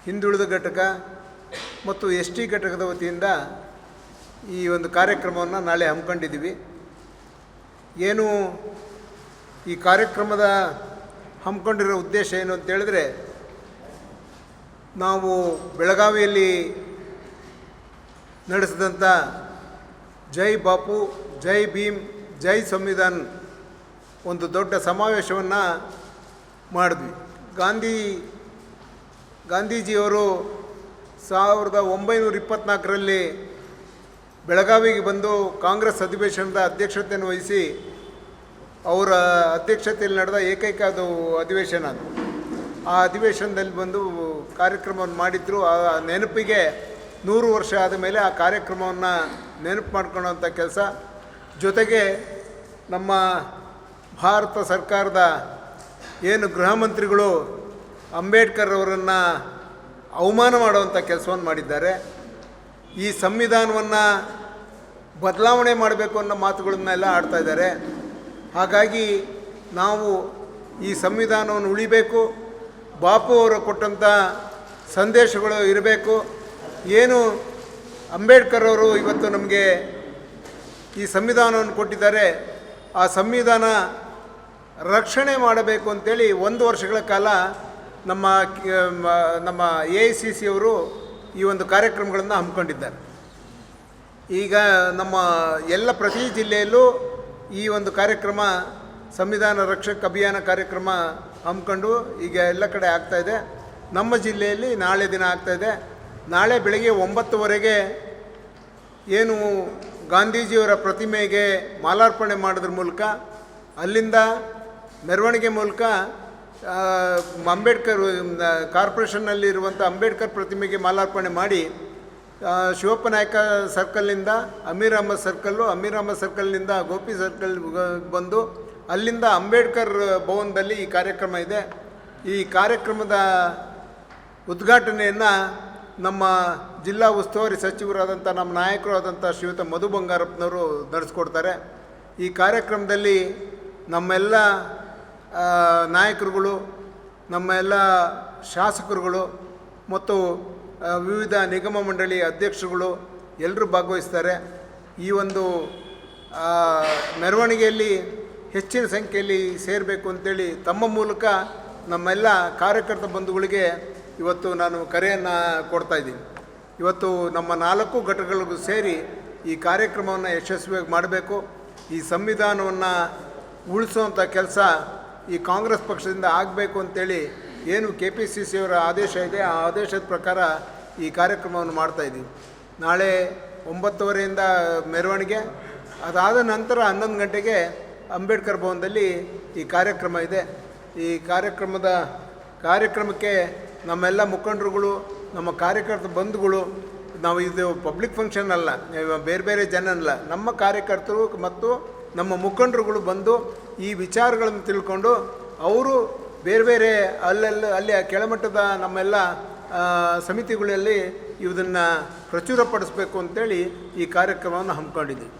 ಹಿಂದುಳಿದ ಘಟಕ ಮತ್ತು ಎಸ್ ಟಿ ಘಟಕದ ವತಿಯಿಂದ ಈ ಒಂದು ಕಾರ್ಯಕ್ರಮವನ್ನು ನಾಳೆ ಹಮ್ಮಿಕೊಂಡಿದ್ದೀವಿ. ಏನು ಈ ಕಾರ್ಯಕ್ರಮದ ಹಮ್ಮಿಕೊಂಡಿರೋ ಉದ್ದೇಶ ಏನು ಅಂತೇಳಿದ್ರೆ, ನಾವು ಬೆಳಗಾವಿಯಲ್ಲಿ ನಡೆಸಿದಂಥ ಜೈ ಬಾಪು, ಜೈ ಭೀಮ್, ಜೈ ಸಂವಿಧಾನ್ ಒಂದು ದೊಡ್ಡ ಸಮಾವೇಶವನ್ನು ಮಾಡಿದ್ವಿ. ಗಾಂಧೀಜಿಯವರು 1924ರಲ್ಲಿ ಬೆಳಗಾವಿಗೆ ಬಂದು ಕಾಂಗ್ರೆಸ್ ಅಧಿವೇಶನದ ಅಧ್ಯಕ್ಷತೆಯನ್ನು ವಹಿಸಿ ಅವರ ಅಧ್ಯಕ್ಷತೆಯಲ್ಲಿ ನಡೆದ ಏಕೈಕ ಅದು ಅಧಿವೇಶನ. ಅದು ಆ ಅಧಿವೇಶನದಲ್ಲಿ ಬಂದು ಕಾರ್ಯಕ್ರಮವನ್ನು ಮಾಡಿದ್ರು. ಆ ನೆನಪಿಗೆ 100 ವರ್ಷ ಆದ ಮೇಲೆ ಆ ಕಾರ್ಯಕ್ರಮವನ್ನು ನೆನಪು ಮಾಡ್ಕೊಳ್ಳೋಂಥ ಕೆಲಸ. ಜೊತೆಗೆ ನಮ್ಮ ಭಾರತ ಸರ್ಕಾರದ ಏನು ಗೃಹ ಮಂತ್ರಿಗಳು ಅಂಬೇಡ್ಕರ್ ಅವರನ್ನು ಅವಮಾನ ಮಾಡುವಂಥ ಕೆಲಸವನ್ನು ಮಾಡಿದ್ದಾರೆ. ಈ ಸಂವಿಧಾನವನ್ನು ಬದಲಾವಣೆ ಮಾಡಬೇಕು ಅನ್ನೋ ಮಾತುಗಳನ್ನೆಲ್ಲ ಆಡ್ತಾ ಇದ್ದಾರೆ. ಹಾಗಾಗಿ ನಾವು ಈ ಸಂವಿಧಾನವನ್ನು ಉಳಿಬೇಕು, ಬಾಪು ಅವರು ಕೊಟ್ಟಂಥ ಸಂದೇಶಗಳು ಇರಬೇಕು. ಏನು ಅಂಬೇಡ್ಕರ್ ಅವರು ಇವತ್ತು ನಮಗೆ ಈ ಸಂವಿಧಾನವನ್ನು ಕೊಟ್ಟಿದ್ದಾರೆ, ಆ ಸಂವಿಧಾನ ರಕ್ಷಣೆ ಮಾಡಬೇಕು ಅಂತೇಳಿ 1 ವರ್ಷಗಳ ಕಾಲ ನಮ್ಮ AICC ಅವರು ಈ ಒಂದು ಕಾರ್ಯಕ್ರಮಗಳನ್ನು ಹಮ್ಮಿಕೊಂಡಿದ್ದಾರೆ. ಈಗ ನಮ್ಮ ಪ್ರತಿ ಜಿಲ್ಲೆಯಲ್ಲೂ ಈ ಒಂದು ಕಾರ್ಯಕ್ರಮ, ಸಂವಿಧಾನ ರಕ್ಷಕ ಅಭಿಯಾನ ಕಾರ್ಯಕ್ರಮ ಹಮ್ಮಿಕೊಂಡು ಈಗ ಎಲ್ಲ ಕಡೆ ಆಗ್ತಾಯಿದೆ. ನಮ್ಮ ಜಿಲ್ಲೆಯಲ್ಲಿ ನಾಳೆ ದಿನ ಆಗ್ತಾಯಿದೆ. ನಾಳೆ ಬೆಳಗ್ಗೆ 9:00 ಏನು ಗಾಂಧೀಜಿಯವರ ಪ್ರತಿಮೆಗೆ ಮಾಲಾರ್ಪಣೆ ಮಾಡೋದ್ರ ಮೂಲಕ, ಅಲ್ಲಿಂದ ಮೆರವಣಿಗೆ ಮೂಲಕ ಅಂಬೇಡ್ಕರ್ ಕಾರ್ಪೊರೇಷನ್ನಲ್ಲಿರುವಂಥ ಅಂಬೇಡ್ಕರ್ ಪ್ರತಿಮೆಗೆ ಮಾಲಾರ್ಪಣೆ ಮಾಡಿ ಶಿವಪ್ಪ ನಾಯಕ ಸರ್ಕಲ್ನಿಂದ ಅಮೀರ್ ಅಹಮದ್ ಸರ್ಕಲ್ನಿಂದ ಗೋಪಿ ಸರ್ಕಲ್ ಬಂದು ಅಲ್ಲಿಂದ ಅಂಬೇಡ್ಕರ್ ಭವನದಲ್ಲಿ ಈ ಕಾರ್ಯಕ್ರಮ ಇದೆ. ಈ ಕಾರ್ಯಕ್ರಮದ ಉದ್ಘಾಟನೆಯನ್ನು ನಮ್ಮ ಜಿಲ್ಲಾ ಉಸ್ತುವಾರಿ ಸಚಿವರಾದಂಥ ನಮ್ಮ ನಾಯಕರು ಆದಂಥ ಶ್ರೀಯುತ ಮಧು ಬಂಗಾರಪ್ಪನವರು ನಡೆಸ್ಕೊಡ್ತಾರೆ. ಈ ಕಾರ್ಯಕ್ರಮದಲ್ಲಿ ನಮ್ಮೆಲ್ಲ ನಾಯಕರುಗಳು, ನಮ್ಮ ಎಲ್ಲ ಶಾಸಕರುಗಳು ಮತ್ತು ವಿವಿಧ ನಿಗಮ ಮಂಡಳಿ ಅಧ್ಯಕ್ಷರುಗಳು ಎಲ್ಲರೂ ಭಾಗವಹಿಸ್ತಾರೆ. ಈ ಒಂದು ಮೆರವಣಿಗೆಯಲ್ಲಿ ಹೆಚ್ಚಿನ ಸಂಖ್ಯೆಯಲ್ಲಿ ಸೇರಬೇಕು ಅಂತೇಳಿ ತಮ್ಮ ಮೂಲಕ ನಮ್ಮೆಲ್ಲ ಕಾರ್ಯಕರ್ತ ಬಂಧುಗಳಿಗೆ ಇವತ್ತು ನಾನು ಕರೆಯನ್ನು ಕೊಡ್ತಾಯಿದ್ದೀನಿ. ಇವತ್ತು ನಮ್ಮ 4 ಘಟಕಗಳಿಗೂ ಸೇರಿ ಈ ಕಾರ್ಯಕ್ರಮವನ್ನು ಯಶಸ್ವಿಯಾಗಿ ಮಾಡಬೇಕು. ಈ ಸಂವಿಧಾನವನ್ನು ಉಳಿಸುವಂಥ ಕೆಲಸ ಈ ಕಾಂಗ್ರೆಸ್ ಪಕ್ಷದಿಂದ ಆಗಬೇಕು ಅಂತೇಳಿ ಏನು KPCC ಅವರ ಆದೇಶ ಇದೆ, ಆ ಆದೇಶದ ಪ್ರಕಾರ ಈ ಕಾರ್ಯಕ್ರಮವನ್ನು ಮಾಡ್ತಾಯಿದ್ದೀವಿ. ನಾಳೆ 9:00 ಮೆರವಣಿಗೆ, ಅದಾದ ನಂತರ 11 ಗಂಟೆಗೆ ಅಂಬೇಡ್ಕರ್ ಭವನದಲ್ಲಿ ಈ ಕಾರ್ಯಕ್ರಮ ಇದೆ. ಈ ಕಾರ್ಯಕ್ರಮಕ್ಕೆ ನಮ್ಮೆಲ್ಲ ಮುಖಂಡರುಗಳು, ನಮ್ಮ ಕಾರ್ಯಕರ್ತ ಬಂಧುಗಳು, ನಾವು ಇದು ಪಬ್ಲಿಕ್ ಫಂಕ್ಷನ್ ಅಲ್ಲ, ಬೇರೆ ಬೇರೆ ಜನ ಅಲ್ಲ, ನಮ್ಮ ಕಾರ್ಯಕರ್ತರು ಮತ್ತು ನಮ್ಮ ಮುಖಂಡರುಗಳು ಬಂದು ಈ ವಿಚಾರಗಳನ್ನು ತಿಳ್ಕೊಂಡು ಅವರು ಬೇರೆ ಬೇರೆ ಅಲ್ಲಿ ಕೆಳಮಟ್ಟದ ನಮ್ಮೆಲ್ಲ ಸಮಿತಿಗಳಲ್ಲಿ ಇದನ್ನು ಪ್ರಚುರಪಡಿಸಬೇಕು ಅಂತೇಳಿ ಈ ಕಾರ್ಯಕ್ರಮವನ್ನು ಹಮ್ಮಿಕೊಂಡಿದ್ದೀವಿ.